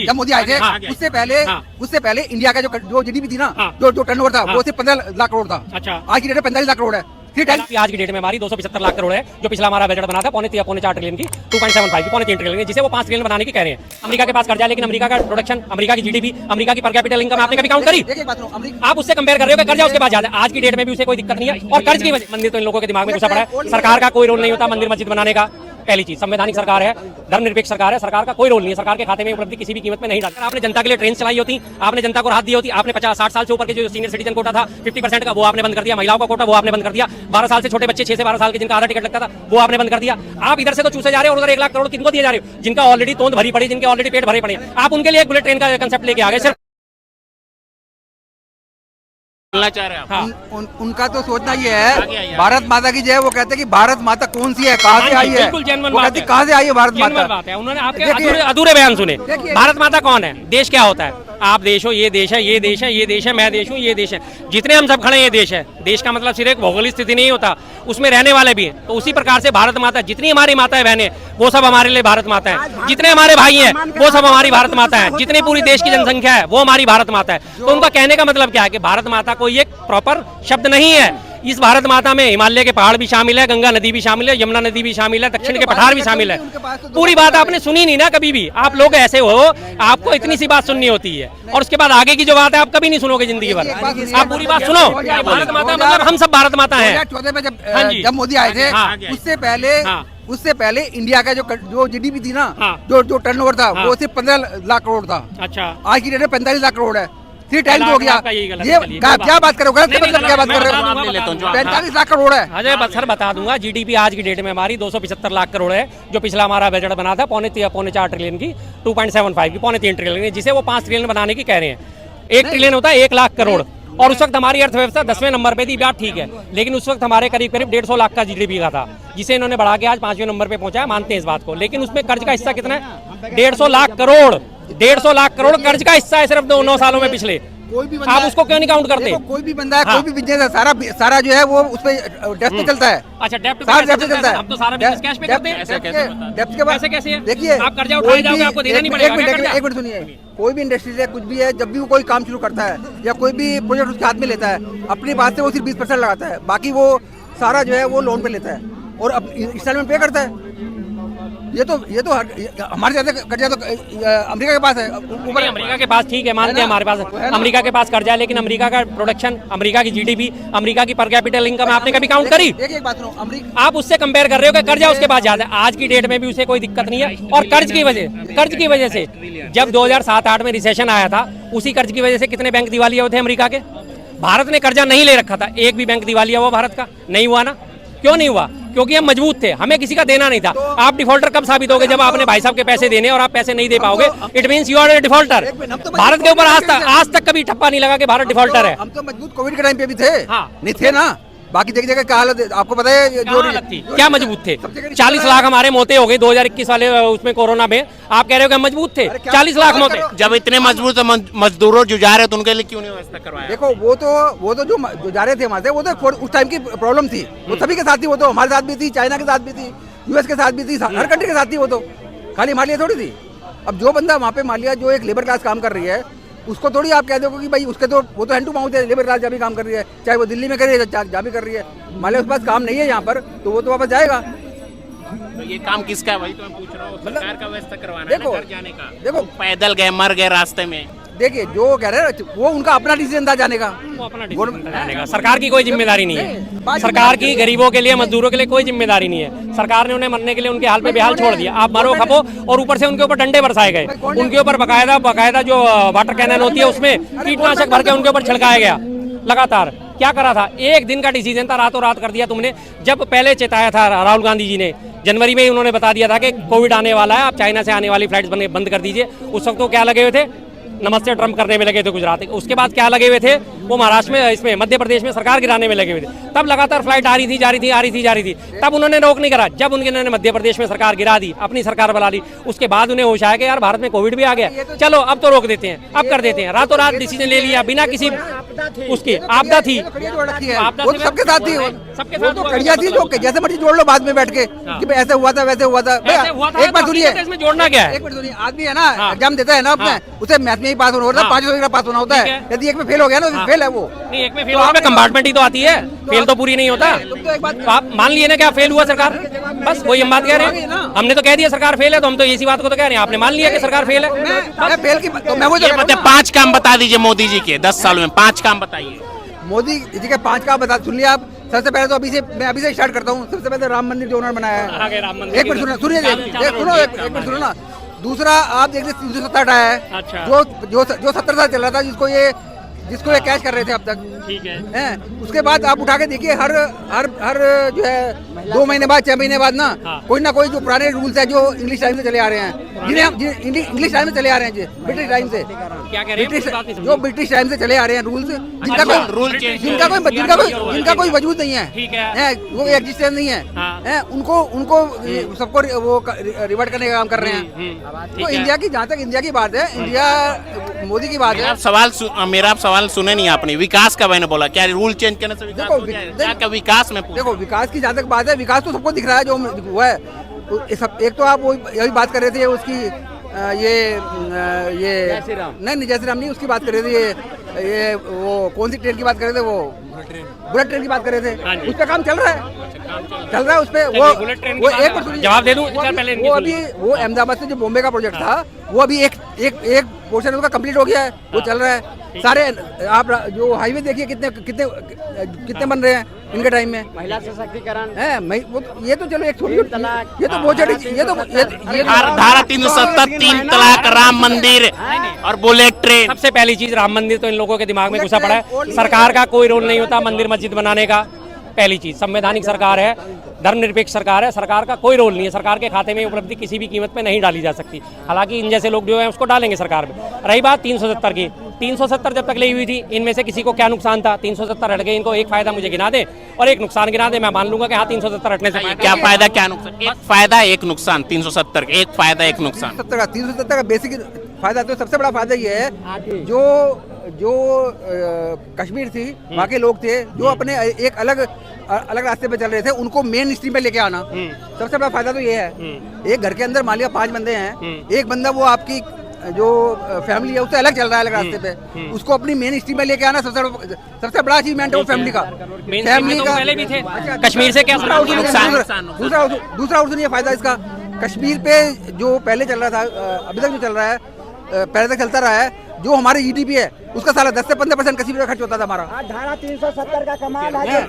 जब मोदी आए थे उससे पहले इंडिया का जो जीडीपी थी ना, जो टर्नओवर था वो सिर्फ 15 लाख करोड़ था। अच्छा, आज की डेट में 45 लाख करोड़ है। आज की डेट में हमारी 275 लाख करोड़ है, जो पिछला हमारा बजट बना था पौने 4 ट्रिलियन की, 2.75 की, पौने 3 ट्रिलियन की, जिसे वो 5 ट्रिलियन बनाने की कह रहे हैं। अमेरिका के पास कर्जा है, लेकिन अमेरिका का प्रोडक्शन, अमेरिका की जीडीपी, अमेरिका की पर कैपिटल इनकम आपने कभी काउंट करी? आप उससे कंपेयर कर रहे हो कि कर्जा उसके बाद ज्यादा। आज की डेट में भी उसे कोई दिक्कत नहीं है। और कर्ज की वजह मंदिर तो इन लोगों के दिमाग में घुसा पड़ा है। सरकार का कोई रोल नहीं होता मंदिर मस्जिद बनाने का। पहली चीज, संवैधानिक सरकार है, धर्मनिरपेक्ष सरकार है, सरकार का कोई रोल नहीं है। सरकार के खाते में उपलब्धि किसी भी कीमत में नहीं डालता। आपने जनता के लिए ट्रेन चलाई होती, आपने जनता को राहत दी होती, आपने 50-60 साल से ऊपर के जो सीनियर सिटीजन कोटा था 50% का, वो आपने बंद कर दिया। महिलाओं का कोटा वो आपने बंद कर दिया। 12 साल से छोटे बच्चे, 6 से 12 साल के जिनका आधा टिकट लगता था, वो आपने बंद कर दिया। आप इधर से तो चूसे जा रहे हो और उधर 1 लाख करोड़ किनको दिए जा रहे हो? जिनका ऑलरेडी तोंद भरी पड़ी, जिनके ऑलरेडी पेट भरे पड़े। आप उनके लिए एक बुलेट ट्रेन का कंसेप्ट लेके आ गए सिर्फ चाह रहे हैं। हाँ। उनका तो सोचना ये है भारत माता की जय। वो कहते हैं कि भारत माता कौन सी है, कहाँ से आई है, बिल्कुल जेन्युइन बात है। कहाँ से आई है भारत माता? बात है। उन्होंने आपके अधूरे बयान सुने। भारत माता कौन है? देश क्या होता है? आप देश हो, ये देश है, ये देश है, ये देश है, मैं देश हूँ, ये देश है। जितने हम सब खड़े हैं ये देश है। देश का मतलब सिर्फ एक भौगोलिक स्थिति नहीं होता, उसमें रहने वाले भी हैं। तो उसी प्रकार से भारत माता, जितनी हमारी माताएं बहनें, वो सब हमारे लिए भारत माता है। जितने हमारे भाई हैं वो सब हमारी भारत माता है। जितनी पूरी देश की जनसंख्या है वो हमारी भारत माता है। तो उनका कहने का मतलब क्या है कि भारत माता कोई एक प्रॉपर शब्द नहीं है। इस भारत माता में हिमालय के पहाड़ भी शामिल है, गंगा नदी भी शामिल है, यमुना नदी भी शामिल है, दक्षिण के पठार भी शामिल है। पूरी बात आपने सुनी नहीं ना कभी भी। आप लोग ऐसे हो, आपको इतनी सी बात सुननी होती है और उसके बाद आगे की जो बात है आप कभी नहीं सुनोगे जिंदगी भर। आप पूरी बात सुनो। भारत माता मतलब हम सब भारत माता है। 2014 में जब मोदी आए थे उससे पहले इंडिया का जो जीडीपी थी ना, जो टर्नओवर था वो सिर्फ 15 लाख करोड़ था। अच्छा, आज की डेट में 45 लाख करोड़ है। 3 टाइम्स हो गया। ये क्या बात करो, गलत मतलब क्या बात कर रहे हो? 45 लाख करोड़ है। अजय सर बता दूंगा, जीडीपी आज की डेट में हमारी 275 लाख करोड़ है, जो पिछला हमारा बजट बना था पौने 4 ट्रिलियन की, 2.75 की, पौने 3 ट्रिलियन की, जिसे वो 5 ट्रिलियन बनाने की कह रहे हैं। 1 ट्रिलियन होता है 1 लाख करोड़। और उस वक्त हमारी अर्थव्यवस्था 10वें नंबर पे थी, बात ठीक है, लेकिन उस वक्त हमारे करीब 150 लाख का जीडीपी का था, जिसे इन्होंने बढ़ा के आज 5वें नंबर पे पहुंचा है। मानते हैं इस बात को, लेकिन उसमें कर्ज का हिस्सा कितना है? 150 लाख करोड़। 150 लाख करोड़ कर्ज का हिस्सा है सिर्फ 9 सालों में पिछले। कोई भी आप उसको क्यों नहीं काउंट करते? कोई भी बंदा है, कोई भी बिजनेस है, सारा जो है वो उस पे डेप्थ पे चलता है। अच्छा, डेप्थ पे चलता है। हम तो सारा बिजनेस कैश पे करते हैं। डेप्थ के बाद कैसे है? देखिए, आप कर्जा उठाए जाओगे, आपको देना नहीं पड़ेगा। एक मिनट सुनिए। कोई भी इंडस्ट्री है, कुछ भी है, जब भी वो कोई काम शुरू करता है या कोई भी प्रोजेक्ट उसके हाथ में लेता है, अपनी बात से वो सिर्फ 20% लगाता है, बाकी वो सारा जो है वो लोन पे लेता है और इंस्टॉलमेंट पे करता है। ये तो हमारे ज्यादा कर्जा तो अमेरिका के पास है। ऊपर अमेरिका के पास ठीक है, मानते हैं हमारे पास अमेरिका के पास कर्जा है, लेकिन अमेरिका का प्रोडक्शन, अमेरिका की जीडीपी, अमेरिका की पर कैपिटल इनकम आपने कभी काउंट करी? एक बात सुनो, आप उससे कंपेयर कर रहे हो कि कर्जा उसके पास ज्यादा है। आज की डेट में भी उसे कोई दिक्कत नहीं है। और कर्ज की वजह से जब 2007-8 में रिसेशन आया था, उसी कर्ज की वजह से कितने बैंक दिवालिया हुए थे अमेरिका के? भारत ने कर्जा नहीं ले रखा था, एक भी बैंक दिवालिया हुआ भारत का नहीं हुआ ना? क्यों नहीं हुआ? क्योंकि हम मजबूत थे, हमें किसी का देना नहीं था। आप डिफॉल्टर कब साबित होगे? जब आपने भाई साहब के पैसे देने और आप पैसे नहीं दे पाओगे, it means you are a defaulter. Bharat के ऊपर आज तक कभी ठप्पा नहीं लगा कि भारत डिफॉल्टर है। हम तो मजबूत कोविड के टाइम पे भी थे। हाँ, नहीं थे ना? बाकी जगह जगह क्या हालत आपको पता है? क्या मजबूत थे? 40 लाख हमारे मौतें हो गई 2021 वाले उसमें कोरोना में। आप कह रहे हो कि हम मजबूत थे? 40 लाख मौतें। जब इतने मजबूत मजदूरों जो जा रहे थे उनके लिए क्यों नहीं व्यवस्था करवाया? देखो, वो तो जो जा रहे थे हमारे, वो तो उस टाइम की प्रॉब्लम थी। वो सभी के साथ थी, वो तो हमारे साथ भी थी, चाइना के साथ भी थी, यूएस के साथ भी थी, हर कंट्री के साथ थी। वो तो खाली हमारे लिए थोड़ी थी। अब जो बंदा वहाँ पे मान लिया जो एक लेबर क्लास काम कर रही है, उसको थोड़ी आप कह दोगे कि भाई उसके तो वो तो हैंड टू माउथ है, लेबर क्लास जहाँ भी काम कर रही है, चाहे वो दिल्ली में कर रही है, जहाँ भी कर रही है, मान लिया उसके पास काम नहीं है यहाँ पर, तो वो तो वापस जाएगा। तो ये काम किसका है? वही तो मैं पूछ रहा हूँ। सरकार का व्यवस्था करवाना है देखो, घर जाने का। देखो, पैदल गए, मर गए रास्ते में। देखिए, जो कह रहे हैं वो उनका अपना डिसीजन था जाने का। वो अपना डिसीजन जाने का। सरकार की कोई जिम्मेदारी नहीं है। सरकार की गरीबों के लिए, मजदूरों के लिए कोई जिम्मेदारी नहीं है। सरकार ने उन्हें मरने के लिए उनके हाल पे बेहाल छोड़ दिया। आप मरो खपो, और ऊपर से उनके ऊपर डंडे बरसाए गए। उनके ऊपर बकायदा जो वाटर कैनन होती है उसमें कीटनाशक भर के उनके ऊपर छिड़काया गया लगातार। क्या करा था? एक दिन का डिसीजन था, रातों रात कर दिया तुमने। जब पहले चेताया था राहुल गांधी जी ने, जनवरी में ही उन्होंने बता दिया था कि कोविड आने वाला है, आप चाइना से आने वाली फ्लाइट्स बंद कर दीजिए। उस वक्त तो क्या लगे हुए थे? नमस्ते ट्रम्प करने में लगे थे गुजरात। उसके बाद क्या लगे हुए थे, वो महाराष्ट्र में, इसमें मध्य प्रदेश में सरकार गिराने में लगे हुए थे। तब लगातार फ्लाइट आ रही थी, जा रही थी, आ रही थी, जा रही थी। तब उन्होंने रोक नहीं करा। जब उन्होंने मध्य प्रदेश में सरकार गिरा दी, अपनी सरकार बना ली, उसके बाद उन्हें होश आया कि यार भारत में कोविड भी आ गया, चलो अब तो रोक देते हैं, अब कर देते हैं। रातों रात डिसीजन ले लिया बिना किसी उसकी आपदा थी, आपदा वो तो सबके साथ थी, सबके वो साथ तो कड़िया थी जो जैसे मर्जी जोड़ लो बाद में बैठ के कि भाई ऐसे हुआ था वैसे हुआ था। भैया, एक बात सुनिए, इसमें जोड़ना क्या है? एक मिनट सुनिए, आदमी है ना एग्जाम देता है ना अपने, उसे मैथ में ही पास होना होता है, 500 का पास होना होता है। यदि एक में फेल हो गया ना, फेल है वो। नहीं, एक में फेल होने पे कंपार्टमेंट ही तो आती है, फेल तो पूरी नहीं होता। तो आप मान लिए ना क्या फेल हुआ सरकार, बस वही हम बात कह रहे हैं। हमने तो कह दिया सरकार फेल है, तो हम तो इसी बात को तो कह रहे हैं। आपने मान लिया कि सरकार फेल है, मैं फेल की तो मैं वो ये मतलब 5 काम बता दीजिए मोदी जी के 10 सालों में, 5 काम बताइए। मोदी जी के 5 का बता सुन लिया आप। सबसे पहले तो मैं अभी से स्टार्ट करता हूँ। सबसे पहले राम मंदिर जो उन्होंने बनाया है, आगे राम मंदिर एक मिनट सुनिए, सुनो एक मिनट सुनो ना। दूसरा आप देख लीजिए 370 आया है, अच्छा। जो 70 साल चल रहा था, जिसको ये कैच कर रहे थे अब तक, ठीक है। हैं। उसके बाद आप उठा के देखिए, हर जो है 2 महीने बाद 6 महीने बाद ना कोई ना कोई जो पुराने रूल्स है जो इंग्लिश टाइम से चले आ रहे हैं, जिन्हें हम इंग्लिश टाइम से चले आ रहे हैं, ब्रिटिश टाइम से, क्या कह रहे हैं? जो ब्रिटिश टाइम से चले आ रहे हैं रूल्स, जिनका कोई वजूद नहीं है, ठीक है, वो एग्जिस्टेंस नहीं है, उनको सबको वो रिवर्ट करने का काम कर रहे हैं। तो इंडिया की, जहाँ तक इंडिया की बात है, इंडिया मोदी की बात है। मेरा सवाल सुने नहीं आपने, विकास का मैंने बोला, क्या रूल चेंज करने से विकास हो जाएगा? क्या विकास में देखो, विकास की जहाँ तक बात है, विकास तो सबको दिख रहा है जो हुआ है। एक तो आप वो यही बात कर रहे थे उसकी, ये नहीं जय श्री राम नहीं, उसकी बात कर रहे थे, ये वो कौन सी ट्रेन की बात कर रहे थे, वो बुलेट ट्रेन की बात कर रहे थे। उस पर काम चल रहा है उस पे। वो एक जवाब दे दूं पहले, वो अभी वो अहमदाबाद से जो बॉम्बे का प्रोजेक्ट था, वो अभी एक पोर्शन उसका कंप्लीट हो गया है, वो चल रहा है। सारे आप जो हाईवे देखिए कितने बन रहे हैं इनके टाइम में। महिला सशक्तिकरण है, ये तो चलो एक छोटी, ये तो बहुत छोटी, ये धारा 370, 3 तलाक, राम मंदिर और बुलेट ट्रेन। सबसे पहली चीज राम मंदिर तो इन लोगों के दिमाग में घुसा पड़ा है। सरकार का कोई रोल नहीं होता मंदिर मस्जिद बनाने का। पहली चीज, संवैधानिक सरकार है, धर्मनिरपेक्ष सरकार है, सरकार का कोई रोल नहीं है। सरकार के खाते में उपलब्धि किसी भी कीमत पे नहीं डाली जा सकती। हालांकि इन जैसे लोग जो है उसको डालेंगे सरकार में। रही बात 370 की, 370 जब तक ली हुई थी, इनमें से किसी को क्या नुकसान था? 370 हट गए, इनको एक फायदा मुझे गिना दे और एक नुकसान गिना दे, मैं मान लूंगा कि हाँ 370 हटने से क्या फायदा क्या नुकसान? एक फायदा एक नुकसान, 370 एक फायदा एक नुकसान। 370 का बेसिक फायदा, तो सबसे बड़ा फायदा ये है, जो कश्मीर थी, वहाँ के लोग थे जो अपने एक अलग रास्ते पे चल रहे थे, उनको मेन स्ट्रीम पे लेके आना। सबसे बड़ा फायदा तो ये है। एक घर के अंदर मान लिया 5 बंदे हैं, एक बंदा वो आपकी जो फैमिली है उससे अलग चल रहा है, अलग रास्ते पे, उसको अपनी मेन स्ट्रीम में लेके आना सबसे बड़ा अचीवमेंट है वो फैमिली का। फैमिली का पहले भी थे, कश्मीर से क्या दूसरा और सुनिए फायदा इसका। कश्मीर पे जो पहले चल रहा था, अभी तक जो चल रहा है, पहले तक चलता रहा है, जो हमारी जीडीपी है उसका साला 10 से 15% कश्मीर का खर्च होता था हमारा। धारा 370 का कमाल है,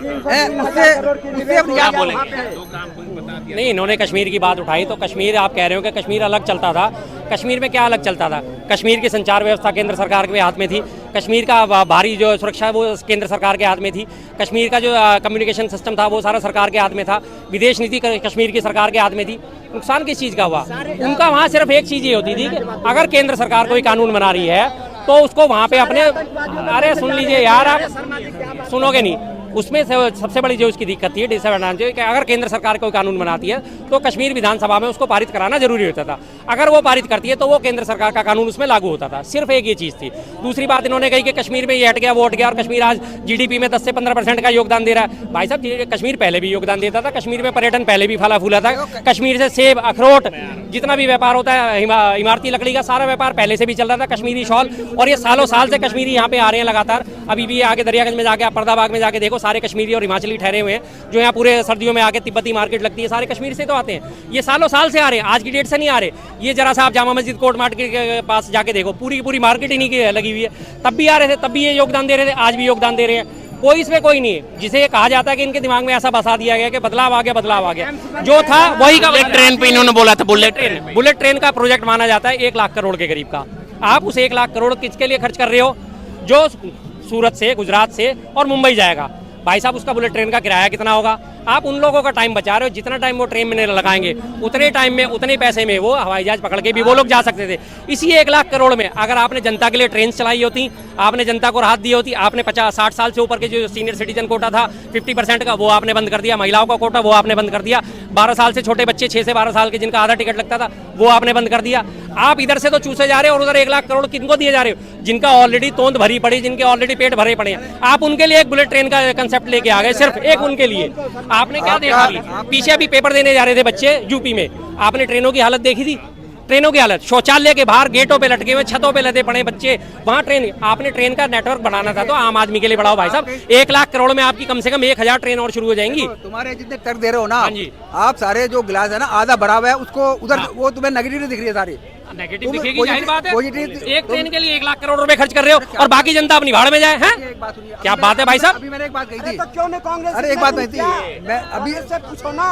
नहीं, इन्होंने कश्मीर की बात उठाई तो कश्मीर आप कह रहे हो कि कश्मीर अलग चलता था। कश्मीर में क्या अलग चलता था? कश्मीर की संचार व्यवस्था केंद्र सरकार के हाथ में थी। कश्मीर का भारी जो सुरक्षा वो केंद्र सरकार के हाथ में थी। कश्मीर का जो कम्युनिकेशन सिस्टम था वो सारा सरकार के हाथ में था। विदेश नीति कश्मीर की सरकार के हाथ में थी। नुकसान किस चीज़ का हुआ? उनका वहाँ सिर्फ एक चीज़ ये होती थी कि अगर केंद्र सरकार कोई कानून बना रही है तो उसको वहाँ पे अपने, अरे सुन लीजिए यार, आप सुनोगे नहीं, उसमें से सबसे बड़ी जो उसकी दिक्कत थी, डिसएडवांटेज, कि अगर केंद्र सरकार कोई कानून बनाती है तो कश्मीर विधानसभा में उसको पारित कराना जरूरी होता था। अगर वो पारित करती है तो वो केंद्र सरकार का कानून उसमें लागू होता था। सिर्फ एक ये चीज़ थी। दूसरी बात इन्होंने कही कि कश्मीर में ये हट गया, वो हट गया, और कश्मीर आज जीडीपी में 10 से 15% का योगदान दे रहा है। भाई साहब, कश्मीर पहले भी योगदान देता था, कश्मीर में पर्यटन पहले भी फला फूला था। कश्मीर से सेब, अखरोट, जितना भी व्यापार होता है, इमारती लकड़ी का सारा व्यापार पहले से भी चल रहा था। कश्मीरी शॉल, और ये सालों साल से कश्मीरी यहाँ पे आ रहे हैं लगातार। अभी भी आगे दरियागंज में जाके, पर्दाबाग में जाके देखो, सारे कश्मीरी और हिमाचली ठहरे हुए हैं जो यहाँ पूरे सर्दियों में आके तिब्बती मार्केट लगती है, सारे कश्मीर से तो आते हैं। ये सालों साल से आ रहे हैं, आज की डेट से नहीं आ रहे। ये जरा सा आप जामा मस्जिद कोर्ट मार्केट के पास जाके देखो, पूरी की पूरी मार्केट इन्हीं की लगी हुई है। तब भी आ रहे थे, तब भी ये योगदान दे रहे थे, आज भी योगदान दे रहे हैं। कोई इसमें कोई नहीं है जिसे ये कहा जाता है कि इनके दिमाग में ऐसा बसा दिया गया कि बदलाव आ गया, बदलाव आ गया। जो था वही का। बुलेट ट्रेन पे इन्होंने बोला था, बुलेट ट्रेन का प्रोजेक्ट माना जाता है 1 लाख करोड़ के करीब का। आप उस 1 लाख करोड़ किसके लिए खर्च कर रहे हो? जो सूरत से, गुजरात से और मुंबई जाएगा। भाई साहब, उसका बुलेट ट्रेन का किराया कितना होगा? आप उन लोगों का टाइम बचा रहे हो, जितना टाइम वो ट्रेन में लगाएंगे उतने टाइम में उतने पैसे में वो हवाई जहाज पकड़ के भी वो लोग जा सकते थे। इसी 1 लाख करोड़ में अगर आपने जनता के लिए ट्रेन चलाई होती, आपने जनता को राहत दी होती, आपने 50-60 साल से ऊपर के जो सीनियर सिटीजन कोटा था 50% का वो आपने बंद कर दिया, महिलाओं का कोटा वो आपने बंद कर दिया, 12 साल से छोटे बच्चे 6 से 12 साल के जिनका आधा टिकट लगता था वो आपने बंद कर दिया। आप इधर से तो चूसे जा रहे हो और उधर 1 लाख करोड़ किनको दिए जा रहे हो? जिनका ऑलरेडी तोंद भरी पड़ी, जिनके ऑलरेडी पेट भरे पड़े हैं। आप उनके लिए एक बुलेट ट्रेन का कंसेप्ट लेके आ गए, सिर्फ एक उनके लिए। आपने क्या देखा? पीछे अभी पेपर देने जा रहे थे बच्चे यूपी में, आपने ट्रेनों की हालत देखी थी? ट्रेनों की हालत, शौचालय के बाहर गेटों पे लटके हुए, छतों पे लदे पड़े बच्चे, वहां ट्रेन। आपने ट्रेन का नेटवर्क बनाना था तो आम आदमी के लिए बढ़ाओ भाई साहब। 1 लाख करोड़ में आपकी कम से कम 1000 ट्रेन और शुरू हो जाएंगी। तुम्हारे जितने ट्रक दे रहे हो ना, हाँ जी। आप सारे जो गिलास है ना आधा भरा हुआ है, उसको उधर वो तुम्हें नेगेटिव दिख रही है सारी। नेगेटिव तुम दिखेगी, जाहिर बात है। पॉजिटिव- एक ट्रेन के लिए 1 लाख करोड़ रुपए खर्च कर रहे हो और बाकी जनता अपनी भाड़ में जाए हैं? एक बात सुनिए, क्या बात है भाई साहब? अभी मैंने एक बात कही थी। तो क्यों नहीं कांग्रेस? अरे एक बात नहीं थी, मैं अभी से पूछो ना।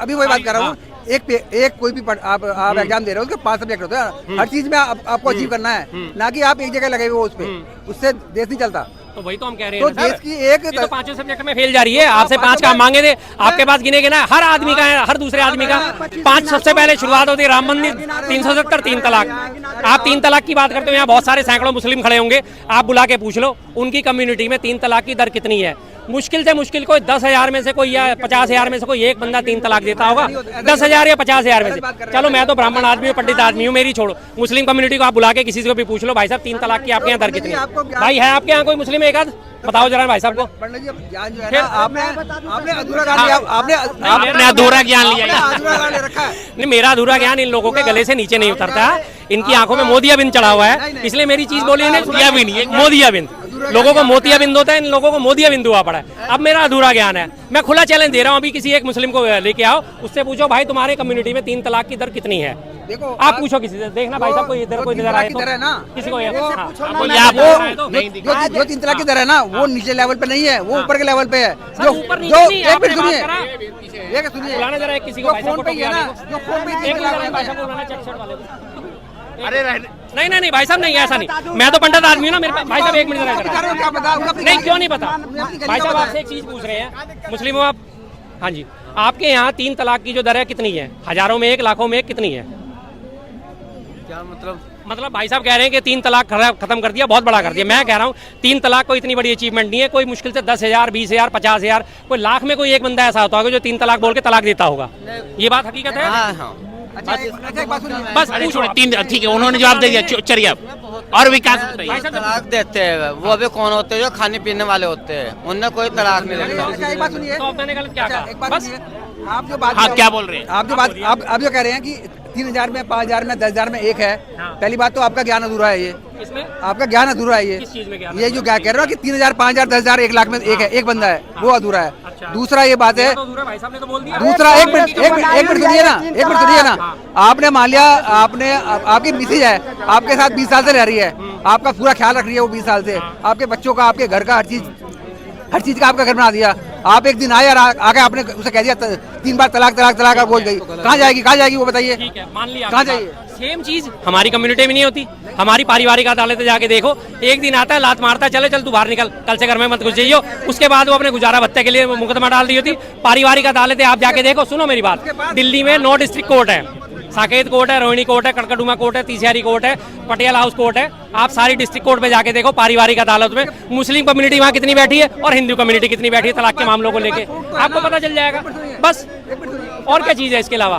अभी वही बात कर रहा हूँ। एक कोई भी आप एग्जाम दे रहे हो उसके 5 सब्जेक्ट होते हैं, हर चीज में आपको अचीव करना है, ना कि आप एक जगह लगे हुए हो उस पे, उससे देश नहीं चलता। तो वही तो हम कह रहे तो हैं ना देश सर। की एक ये तो 5 सब्जेक्ट में फेल जा रही है। आपसे 5 काम मांगे थे, आपके पास गिने ना हर आदमी का है, हर दूसरे आदमी का 5। सबसे पहले शुरुआत होती है राम मंदिर, 370, 3 तलाक। आप 3 तलाक की बात करते हो, यहाँ बहुत सारे सैकड़ों मुस्लिम खड़े होंगे, आप बुला के पूछ लो उनकी कम्युनिटी में 3 तलाक की दर कितनी है। मुश्किल से मुश्किल कोई 10,000 में से कोई या 50,000 में से कोई एक बंदा 3 तलाक देता होगा, 10,000 या 50,000 में से। चलो मैं तो ब्राह्मण आदमी हूँ, पंडित आदमी हूँ, मेरी छोड़ो। मुस्लिम कम्युनिटी को आप बुला के किसी से भी पूछ लो, भाई साहब 3 तलाक की आपके यहाँ दर कितनी है? भाई है आपके यहाँ कोई मुस्लिम एक आध? बताओ जरा भाई साहब को। पंडित जी अब ज्ञान जो है ना, आपने अधूरा ज्ञान लिया, आपने अधूरा ज्ञान लिया है। अधूरा ज्ञान ले रखा है। नहीं, मेरा अधूरा ज्ञान इन लोगों के गले से नीचे नहीं उतरता है। इनकी आंखों में मोतियाबिंद चढ़ा हुआ है, इसलिए मेरी चीज बोली इन्हें मोतियाबिंद। लोगों को मोतियाबिंद होता है, इन लोगों को मोतियाबिंद हुआ पड़ा है। अब मेरा अधूरा ज्ञान है, मैं खुला चैलेंज दे रहा हूँ। अभी किसी एक मुस्लिम को लेके आओ, उससे पूछो भाई तुम्हारे कम्युनिटी में 3 तलाक की दर कितनी है? देखो आप पूछो किसी से, देखना भाई साहब कोई इधर कोई इधर आए तो की तरह है ना, किसी को नहीं जो 3 तलाक की दर है ना, वो नीचे लेवल पे नहीं है, वो ऊपर के लेवल पे है। सर, ऊपर नीचे नहीं, एक मिनट आपने बात सुनिए, करा। एक सुनिए, बुलाना जरा एक किसी को, जो भाई साहब फोन को पे ही है ना, जो फोन पे ही 3 एक तलाक मिनट भाई है। साहब को बुलाना, चेक शर्ट वाले को। अरे नहीं भाई साहब, नहीं ऐसा नहीं। मैं तो पंडित आदमी हूँ ना, मेरे भाई साहब 1 मिनट जरा बता रहे हो, क्या पता उनका नहीं, क्यों नहीं पता? भाई साहब आपसे एक चीज पूछ रहे हैं, मुस्लिम हो आप? हाँ जी। आपके यहाँ 3 तलाक की जो दर है कितनी है? हजारों में 1, लाखों में 1 कितनी है? क्या मतलब भाई साहब कह रहे हैं कि 3 तलाक खत्म कर दिया, बहुत बड़ा कर दिया। मैं कह रहा हूँ 3 तलाक कोई इतनी बड़ी अचीवमेंट नहीं है। कोई मुश्किल से 10,000, 20,000, 50,000, कोई लाख में कोई एक बंदा ऐसा होता होगा जो 3 तलाक बोल के तलाक देता होगा। ये बात हकीकत है। अच्छा एक बात सुनिए, बस अरे पूछो। छोड़ो, 3 ठीक है, उन्होंने जवाब दे दिया। चलिए आप और विकास बताइए। तलाक देते हैं वो भी कौन होते हैं? जो खाने पीने वाले होते हैं, उनने कोई तलाक नहीं देता। अच्छा एक बात सुनिए, तो मैंने गलत क्या अच्छा, कहा? एक बात बस सुनिए, आप जो बात हाँ, कर- क्या बोल रहे हैं? आप जो बात आप जो कह रहे हैं कि 3,000 में, 5,000 में, 10,000 में एक है, हाँ। पहली बात तो आपका ज्ञान अधूरा है। ये इसमें आपका ज्ञान अधूरा है। किस चीज में ज्ञान ये जो क्या कह रहे हो कि 3,000, 5,000, 10,000, 1 लाख में एक है, एक बंदा है, वो अधूरा है। अच्छा। दूसरा ये बात है, तो अधूरा भाई साहब ने तो बोल दिया। दूसरा एक मिनट सुनिए ना, एक मिनट सुनिए ना। आपने मान लिया, आपने आपकी मिसेज है, आपके साथ 20 साल से रह रही है, आपका पूरा ख्याल रख रही है वो 20 साल से, आपके बच्चों का, आपके घर का, हर चीज का आपका घर बना दिया। आप एक दिन आए और आके आपने उसे कह दिया 3 बार तलाक तलाक तलाक, आप बोल गई। कहाँ जाएगी वो बताइए? ठीक है, मान लिया। कहाँ जाइए? सेम चीज हमारी कम्युनिटी में नहीं होती। हमारी पारिवारिक अदालतें जाके देखो, एक दिन आता है, लात मारता है, चल तू बाहर निकल, कल से घर में मत घुस जाइयो। उसके बाद वो अपने गुजारा भत्ते के लिए मुकदमा डाल दी होती। पारिवारिक अदालतें आप जाके देखो। सुनो मेरी बात, दिल्ली में 9 डिस्ट्रिक्ट कोर्ट है, साकेत कोर्ट है, रोहिणी कोर्ट है, कड़कड़ुमा कोर्ट है, तीसियारी कोर्ट है, पटियाला हाउस कोर्ट है। आप सारी डिस्ट्रिक्ट कोर्ट में जाके देखो, पारिवारिक अदालत में मुस्लिम कम्युनिटी वहाँ कितनी बैठी है और हिंदू कम्युनिटी कितनी बैठी है तलाक के मामलों को लेके, आपको पता चल जाएगा। बस और क्या चीज़ है इसके अलावा?